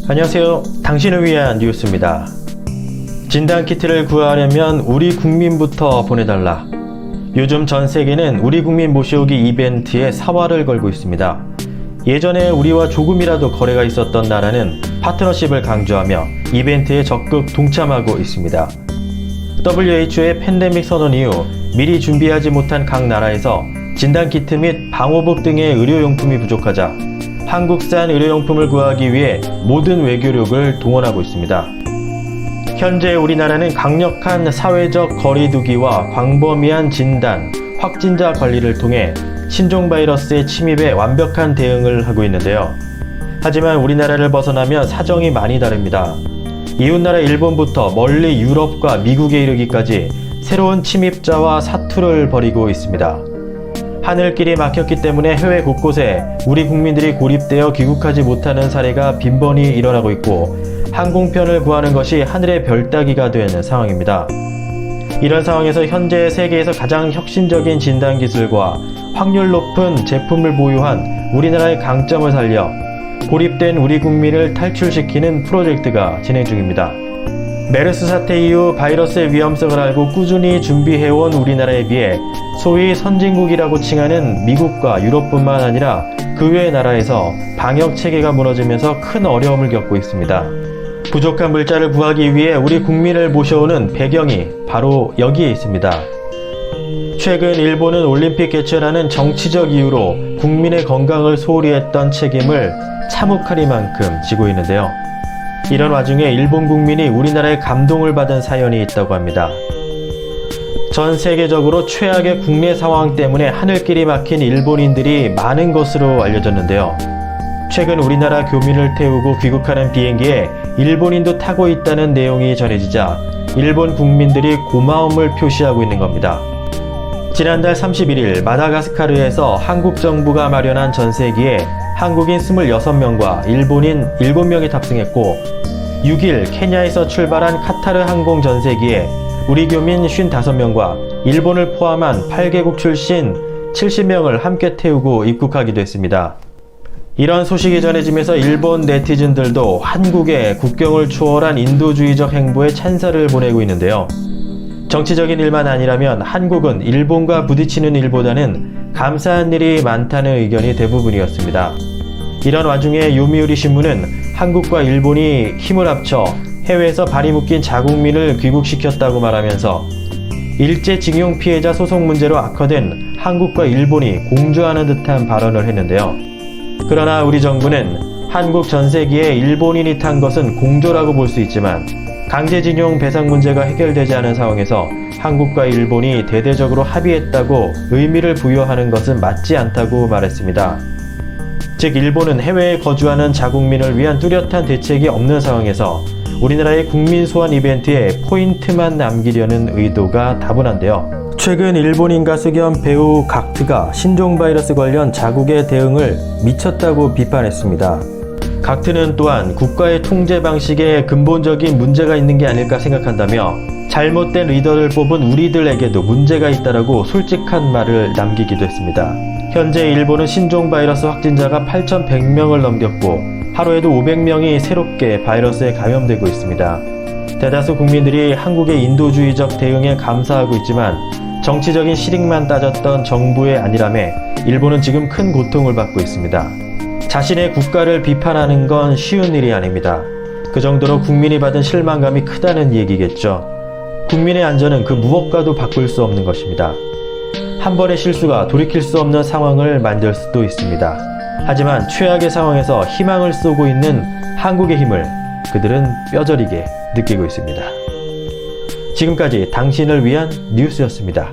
안녕하세요. 당신을 위한 뉴스입니다. 진단키트를 구하려면 우리 국민부터 보내달라. 요즘 전 세계는 우리 국민 모셔오기 이벤트에 사활을 걸고 있습니다. 예전에 우리와 조금이라도 거래가 있었던 나라는 파트너십을 강조하며 이벤트에 적극 동참하고 있습니다. WHO의 팬데믹 선언 이후 미리 준비하지 못한 각 나라에서 진단키트 및 방호복 등의 의료용품이 부족하자 한국산 의료용품을 구하기 위해 모든 외교력을 동원하고 있습니다. 현재 우리나라는 강력한 사회적 거리두기와 광범위한 진단, 확진자 관리를 통해 신종 바이러스의 침입에 완벽한 대응을 하고 있는데요. 하지만 우리나라를 벗어나면 사정이 많이 다릅니다. 이웃나라 일본부터 멀리 유럽과 미국에 이르기까지 새로운 침입자와 사투를 벌이고 있습니다. 하늘길이 막혔기 때문에 해외 곳곳에 우리 국민들이 고립되어 귀국하지 못하는 사례가 빈번히 일어나고 있고 항공편을 구하는 것이 하늘의 별 따기가 되는 상황입니다. 이런 상황에서 현재 세계에서 가장 혁신적인 진단기술과 확률 높은 제품을 보유한 우리나라의 강점을 살려 고립된 우리 국민을 탈출시키는 프로젝트가 진행 중입니다. 메르스 사태 이후 바이러스의 위험성을 알고 꾸준히 준비해온 우리나라에 비해 소위 선진국이라고 칭하는 미국과 유럽뿐만 아니라 그 외 나라에서 방역 체계가 무너지면서 큰 어려움을 겪고 있습니다. 부족한 물자를 구하기 위해 우리 국민을 모셔오는 배경이 바로 여기에 있습니다. 최근 일본은 올림픽 개최라는 정치적 이유로 국민의 건강을 소홀히 했던 책임을 참혹하리만큼 지고 있는데요. 이런 와중에 일본 국민이 우리나라의 감동을 받은 사연이 있다고 합니다. 전 세계적으로 최악의 국내 상황 때문에 하늘길이 막힌 일본인들이 많은 것으로 알려졌는데요. 최근 우리나라 교민을 태우고 귀국하는 비행기에 일본인도 타고 있다는 내용이 전해지자 일본 국민들이 고마움을 표시하고 있는 겁니다. 지난달 31일 마다가스카르에서 한국 정부가 마련한 전세기에 한국인 26명과 일본인 7명이 탑승했고 6일 케냐에서 출발한 카타르 항공 전세기에 우리 교민 55명과 일본을 포함한 8개국 출신 70명을 함께 태우고 입국하기도 했습니다. 이런 소식이 전해지면서 일본 네티즌들도 한국의 국경을 초월한 인도주의적 행보에 찬사를 보내고 있는데요. 정치적인 일만 아니라면 한국은 일본과 부딪히는 일보다는 감사한 일이 많다는 의견이 대부분이었습니다. 이런 와중에 요미우리 신문은 한국과 일본이 힘을 합쳐 해외에서 발이 묶인 자국민을 귀국시켰다고 말하면서 일제징용 피해자 소송 문제로 악화된 한국과 일본이 공조하는 듯한 발언을 했는데요. 그러나 우리 정부는 한국 전세기에 일본인이 탄 것은 공조라고 볼 수 있지만 강제징용 배상 문제가 해결되지 않은 상황에서 한국과 일본이 대대적으로 합의했다고 의미를 부여하는 것은 맞지 않다고 말했습니다. 즉 일본은 해외에 거주하는 자국민을 위한 뚜렷한 대책이 없는 상황에서 우리나라의 국민 소환 이벤트에 포인트만 남기려는 의도가 다분한데요. 최근 일본인 가수 겸 배우 각트가 신종 바이러스 관련 자국의 대응을 미쳤다고 비판했습니다. 각트는 또한 국가의 통제 방식에 근본적인 문제가 있는 게 아닐까 생각한다며 잘못된 리더를 뽑은 우리들에게도 문제가 있다라고 솔직한 말을 남기기도 했습니다. 현재 일본은 신종 바이러스 확진자가 8,100명을 넘겼고 하루에도 500명이 새롭게 바이러스에 감염되고 있습니다. 대다수 국민들이 한국의 인도주의적 대응에 감사하고 있지만 정치적인 실익만 따졌던 정부의 안일함에 일본은 지금 큰 고통을 받고 있습니다. 자신의 국가를 비판하는 건 쉬운 일이 아닙니다. 그 정도로 국민이 받은 실망감이 크다는 얘기겠죠. 국민의 안전은 그 무엇과도 바꿀 수 없는 것입니다. 한 번의 실수가 돌이킬 수 없는 상황을 만들 수도 있습니다. 하지만 최악의 상황에서 희망을 쏘고 있는 한국의 힘을 그들은 뼈저리게 느끼고 있습니다. 지금까지 당신을 위한 뉴스였습니다.